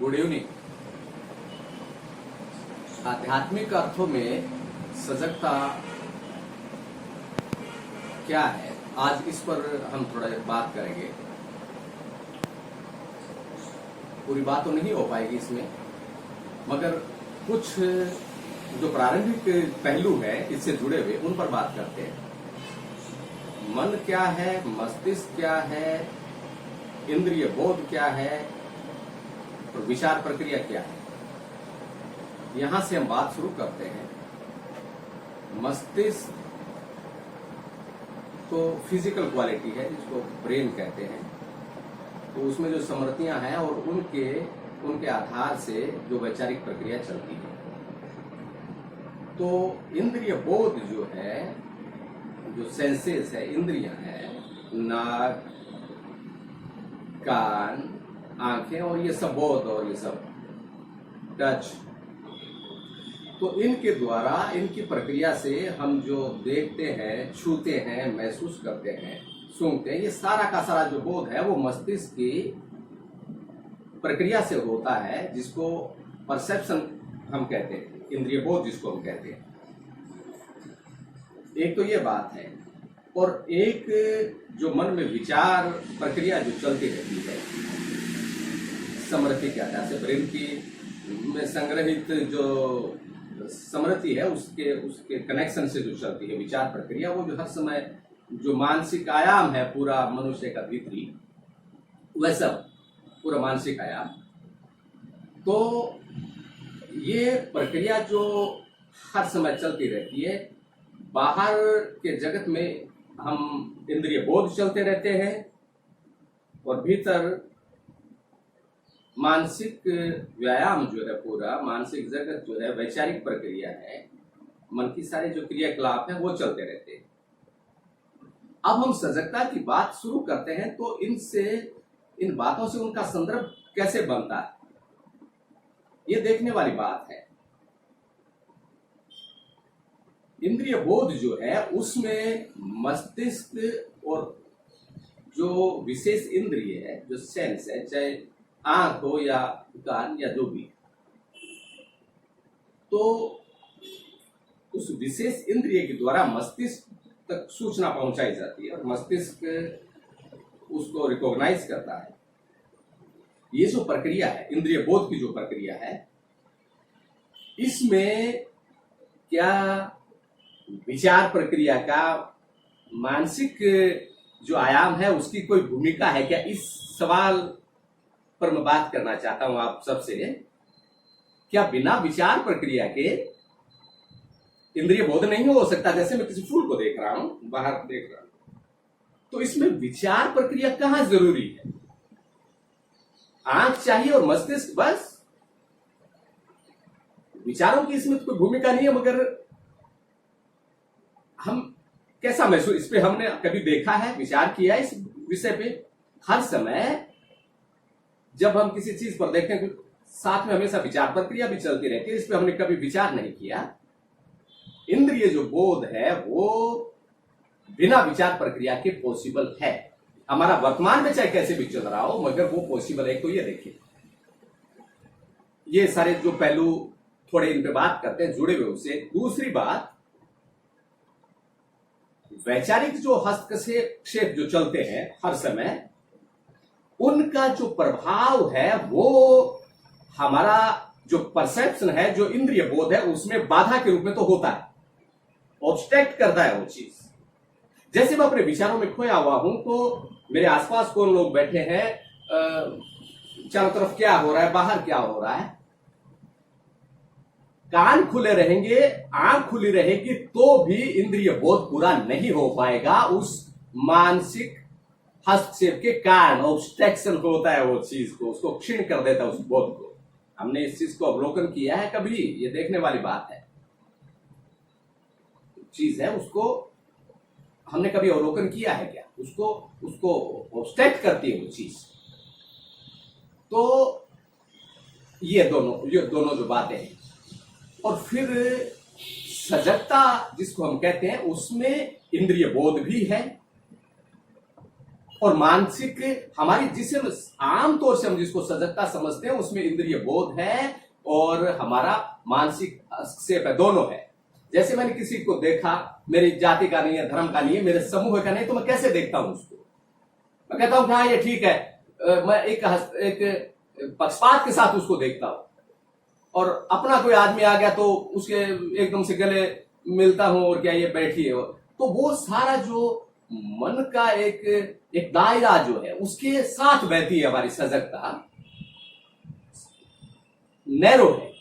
Good evening. आध्यात्मिक अर्थों में सजगता क्या है, आज इस पर हम थोड़ा बात करेंगे। पूरी बात तो नहीं हो पाएगी इसमें, मगर कुछ जो प्रारंभिक पहलू है इससे जुड़े हुए उन पर बात करते हैं। मन क्या है, मस्तिष्क क्या है, इंद्रिय बोध क्या है और विचार प्रक्रिया क्या है। यहां से हम बात शुरू करते हैं। मस्तिष्क तो फिजिकल क्वालिटी है जिसको ब्रेन कहते हैं, तो उसमें जो स्मृतियां हैं और उनके आधार से जो वैचारिक प्रक्रिया चलती है। तो इंद्रिय बोध जो है, जो सेंसेस है, इंद्रियां हैं, नाक, कान, आंखें और ये सब बोध और ये सब टच, तो इनके द्वारा, इनकी प्रक्रिया से हम जो देखते हैं, छूते हैं, महसूस करते हैं, सूंघते हैं, ये सारा का सारा जो बोध है वो मस्तिष्क की प्रक्रिया से होता है, जिसको परसेप्शन हम कहते हैं, इंद्रिय बोध जिसको हम कहते हैं। एक तो ये बात है, और एक जो मन में विचार प्रक्रिया जो चलती रहती है स्मृति के आधार से, ब्रेन की में संग्रहित जो स्मृति है उसके कनेक्शन से जो चलती है विचार प्रक्रिया, वो जो हर समय जो मानसिक आयाम है पूरा मनुष्य का भीतरी, वह सब पूरा मानसिक आयाम, तो ये प्रक्रिया जो हर समय चलती रहती है। बाहर के जगत में हम इंद्रिय बोध चलते रहते हैं और भीतर मानसिक व्यायाम जो है, पूरा मानसिक जगत जो है, वैचारिक प्रक्रिया है, मन की सारे जो क्रियाकलाप है वो चलते रहते हैं। अब हम सजगता की बात शुरू करते हैं तो इन बातों से उनका संदर्भ कैसे बनता है, ये देखने वाली बात है। इंद्रिय बोध जो है उसमें मस्तिष्क और जो विशेष इंद्रिय है, जो सेंस है, चाहे आंख हो या कान या जो भी, तो उस विशेष इंद्रिय के द्वारा मस्तिष्क तक सूचना पहुंचाई जाती है और मस्तिष्क उसको रिकॉग्नाइज करता है। ये जो प्रक्रिया है, इंद्रिय बोध की जो प्रक्रिया है, इसमें क्या विचार प्रक्रिया का मानसिक जो आयाम है उसकी कोई भूमिका है क्या, इस सवाल पर मैं बात करना चाहता हूं आप सबसे। क्या बिना विचार प्रक्रिया के इंद्रिय बोध नहीं हो सकता? जैसे मैं किसी फूल को देख रहा हूं, बाहर देख रहा हूं, तो इसमें विचार प्रक्रिया कहां जरूरी है? आंख चाहिए और मस्तिष्क, बस। विचारों की इसमें तो कोई भूमिका नहीं है, मगर हम कैसा महसूस, इस पे हमने कभी देखा है, विचार किया है इस विषय पे? हर समय जब हम किसी चीज पर देखते हैं, साथ में हमेशा विचार प्रक्रिया भी चलती रहती है, इस पे हमने कभी विचार नहीं किया। इंद्रिय जो बोध है वो बिना विचार प्रक्रिया के पॉसिबल है। हमारा वर्तमान में चाहे कैसे भी चल रहा हो, मगर वो पॉसिबल है। तो ये देखिए, ये सारे जो पहलू थोड़े इन पे बात करते हैं जुड़े हुए उससे। दूसरी बात, वैचारिक जो हस्तक्षेप जो चलते हैं हर समय, उनका जो प्रभाव है वो हमारा जो परसेप्शन है, जो इंद्रिय बोध है, उसमें बाधा के रूप में तो होता है, ऑब्स्ट्रैक्ट करता है वो चीज। जैसे मैं अपने विचारों में खोया हुआ हूं, तो मेरे आसपास कौन लोग बैठे हैं, चारों तरफ क्या हो रहा है, बाहर क्या हो रहा है, कान खुले रहेंगे, आंख खुली रहेगी, तो भी इंद्रिय बोध पूरा नहीं हो पाएगा। उस मानसिक हस्तक्षेप के कारण ऑब्स्ट्रैक्शन होता है वो चीज को, उसको क्षीण कर देता है उस बोध को। हमने इस चीज को अवलोकन किया है कभी? ये देखने वाली बात है, चीज है, उसको हमने कभी अवलोकन किया है क्या? उसको ऑब्स्ट्रैक्ट करती है वो चीज। तो ये दोनों जो बातें हैं। और फिर सजगता जिसको हम कहते हैं, उसमें इंद्रिय बोध भी है और मानसिक हमारी जिसे आमतौर से हम जिसको सजगता समझते हैं उसमें इंद्रिय बोध है और हमारा मानसिक हस्तक्षेप है, दोनों है। जैसे मैंने किसी को देखा, मेरी जाति का नहीं है, धर्म का नहीं है, मेरे समूह का नहीं, तो मैं कैसे देखता हूं उसको? मैं कहता हूं कि हाँ ये ठीक है, मैं एक पक्षपात के साथ उसको देखता हूं। और अपना कोई आदमी आ गया तो उसके एकदम से गले मिलता हूं और क्या ये बैठी है, तो वो सारा जो मन का एक दायरा जो है उसके साथ बहती है हमारी सजगता, नैरो है।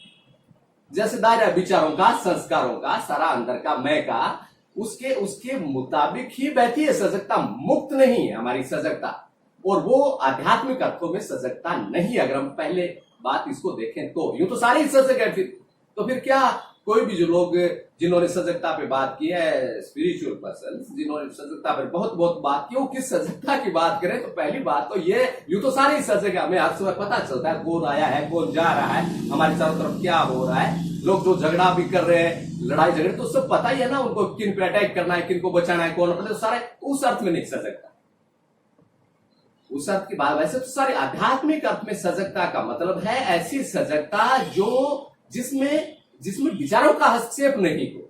जैसे दायरा विचारों का, संस्कारों का, सारा अंदर का, मैं का, उसके मुताबिक ही बहती है सजगता, मुक्त नहीं है हमारी सजगता। और वो आध्यात्मिक अर्थों में सजगता नहीं, अगर हम पहले बात इसको देखें तो। यूं तो सारी सजग है फिर क्या कोई भी जो लोग जिन्होंने सजगता पे बात की है, स्पिरिचुअल पर्सन जिन्होंने सजगता पे बहुत बहुत बात की, वो किस सजगता की बात करें? तो पहली बात तो ये, यूं तो सारी सजग है, हमें हर सुबह पता चलता है कौन आया है, कौन जा रहा है, हमारी चारों तरफ क्या हो रहा है, लोग जो झगड़ा भी कर रहे हैं, लड़ाई झगड़े, तो सब पता ही है ना उनको, किन पे अटैक करना है, किन को बचाना है, कौन, तो सारे उस अर्थ में नहीं सजगता, उस अर्थ की बात। वैसे तो सारे आध्यात्मिक अर्थ में सजगता का मतलब है ऐसी सजगता जो जिसमें विचारों का हस्तक्षेप नहीं हो।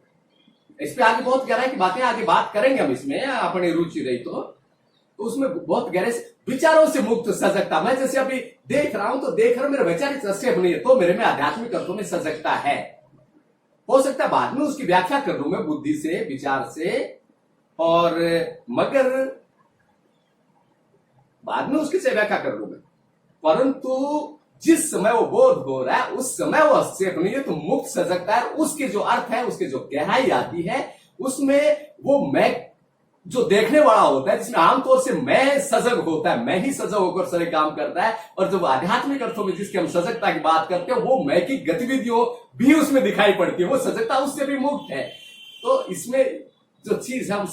इस पे आगे बहुत गहराई की बातें आगे बात करेंगे हम इसमें, अपनी रुचि रही तो उसमें बहुत गहरे विचारों से मुक्त सजगता। मैं जैसे अभी देख रहा हूं तो देख रहा हूं, मेरा वैचारिक हस्तक्षेप नहीं है, तो मेरे में आध्यात्मिक अर्थों में सजगता है। हो सकता है बाद में उसकी व्याख्या कर लूं मैं बुद्धि से, विचार से, और मगर बाद में उसकी से व्याख्या कर लूं मैं, परंतु जिस समय वो बोध हो रहा है उस समय वो हस्तक्षेप नहीं है, तो मुक्त सजगता है। उसके जो अर्थ है, उसके जो गहराई आती है, उसमें वो मैं जो देखने वाला होता है, जिसमें आमतौर से मैं सजग होता है, मैं ही सजग होकर सारे काम करता है। और जब आध्यात्मिक अर्थों में जिसकी हम सजगता की बात करते हैं, वो मैं की गतिविधियों भी उसमें दिखाई पड़ती है, वो सजगता उससे भी मुक्त है। तो इसमें जो चीज हम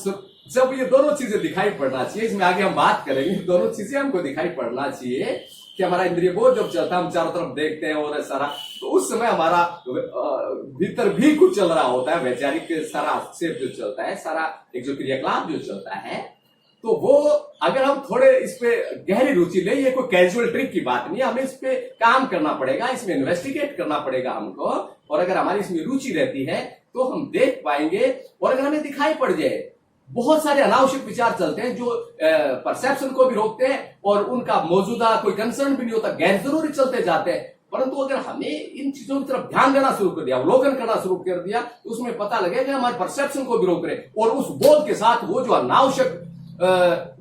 जब ये दोनों चीजें दिखाई पड़ना चाहिए, इसमें आगे हम बात करेंगे, दोनों चीजें हमको दिखाई पड़ना चाहिए कि हमारा इंद्रिय बोध जब चलता है, हम चारों तरफ देखते हैं और सारा, तो उस समय हमारा भीतर भी कुछ चल रहा होता है, वैचारिक सारा हस्तक्षेप जो चलता है, सारा एक जो क्रियाकलाप जो चलता है, तो वो अगर हम थोड़े इस पे गहरी रुचि ले, ये कोई कैजुअल ट्रिक की बात नहीं है, हमें इस पे काम करना पड़ेगा, इसमें इन्वेस्टिगेट करना पड़ेगा हमको। और अगर हमारी इसमें रुचि रहती है तो हम देख पाएंगे। और अगर हमें दिखाई पड़ जाए, बहुत सारे अनावश्यक विचार चलते हैं जो परसेप्शन को भी रोकते हैं और उनका मौजूदा कोई कंसर्न भी नहीं होता, गैर जरूरी चलते जाते हैं। परंतु अगर हमें इन चीजों की तरफ ध्यान देना शुरू कर दिया, अवलोकन करना शुरू कर दिया, तो उसमें पता लगेगा कि हमारे परसेप्शन को भी रोक रहे, और उस बोध के साथ वो जो अनावश्यक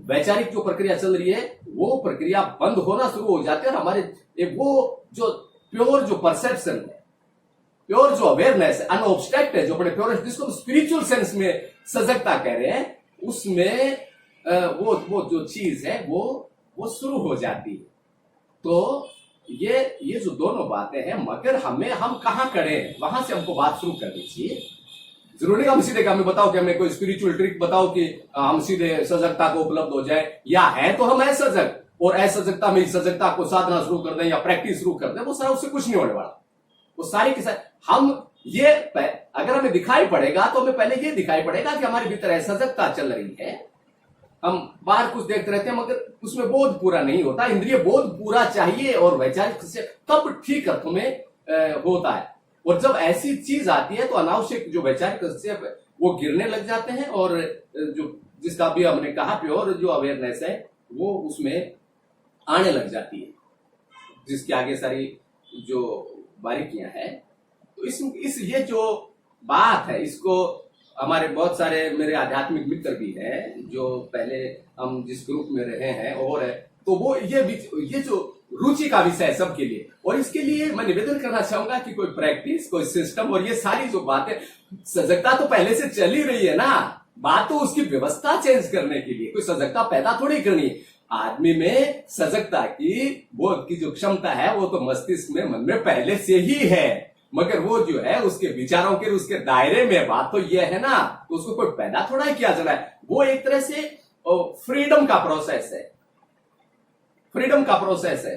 वैचारिक जो प्रक्रिया चल रही है, वो प्रक्रिया बंद होना शुरू हो जाती है। और हमारे वो जो प्योर जो परसेप्शन है, प्योर जो अवेयरनेस है, अनऑब्स्ट्रैक्ट है, जो अपने प्योर, जिसको स्पिरिचुअल सेंस में सजगता कह रहे हैं, उसमें वो जो चीज है वो शुरू हो जाती है। तो ये जो दोनों बातें हैं, मगर हम कहां करें, वहां से हमको बात शुरू करनी चाहिए। जरूरी हम सीधे हमें बताओ कि हमें कोई स्पिरिचुअल ट्रिक बताओ कि हम सीधे सजगता को उपलब्ध हो जाए, या है तो हम असजग, और असजगता में सजगता को साधना शुरू कर दें या प्रैक्टिस शुरू कर दें, वो सारा उससे कुछ नहीं होने वाला। वो सारी के साथ हम ये अगर हमें दिखाई पड़ेगा तो हमें पहले ये दिखाई पड़ेगा कि हमारे भीतर असजगता चल रही है। हम बाहर कुछ देखते रहते हैं मगर उसमें बोध पूरा नहीं होता, इंद्रिय बोध पूरा चाहिए, और वैचारिक से तब ठीक अर्थों में होता है। और जब ऐसी चीज आती है तो अनावश्यक जो वैचारिक हस्तक्षेप है वो गिरने लग जाते हैं, और जो जिसका भी हमने कहा प्योर जो अवेयरनेस है वो उसमें आने लग जाती है, जिसके आगे सारी जो बारीकियां हैं। तो इस ये जो बात है, इसको हमारे बहुत सारे मेरे आध्यात्मिक मित्र भी हैं जो पहले हम जिस ग्रुप में रहे हैं, और तो वो ये जो रुचि का विषय है सबके लिए। और इसके लिए मैं निवेदन करना चाहूंगा कि कोई प्रैक्टिस, कोई सिस्टम, और ये सारी जो बातें, सजगता तो पहले से चल ही रही है ना, बात तो उसकी व्यवस्था चेंज करने के लिए, कोई सजगता पैदा थोड़ी करनी है। आदमी में सजगता की बोध की जो क्षमता है वो तो मस्तिष्क में, मन में पहले से ही है, मगर वो जो है उसके विचारों के उसके दायरे में, बात तो ये है ना, तो उसको कोई पैदा थोड़ा ही किया जा रहा है। वो एक तरह से फ्रीडम का प्रोसेस है, फ्रीडम का प्रोसेस है,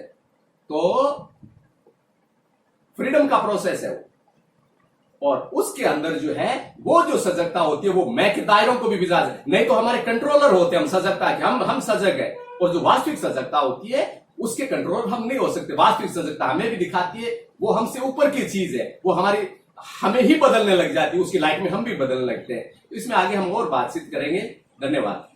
तो फ्रीडम का प्रोसेस है वो। और उसके अंदर जो है वो जो सजगता होती है वो मैं के दायरों को भी विजा, नहीं तो हमारे कंट्रोलर होते हैं हम सजगता के, हम सजग है, और जो वास्तविक सजगता होती है उसके कंट्रोल हम नहीं हो सकते। वास्तविक सजगता हमें भी दिखाती है, वो हमसे ऊपर की चीज है, वो हमें ही बदलने लग जाती है, उसकी लाइफ में हम भी बदलने लगते हैं। तो इसमें आगे हम और बातचीत करेंगे। धन्यवाद।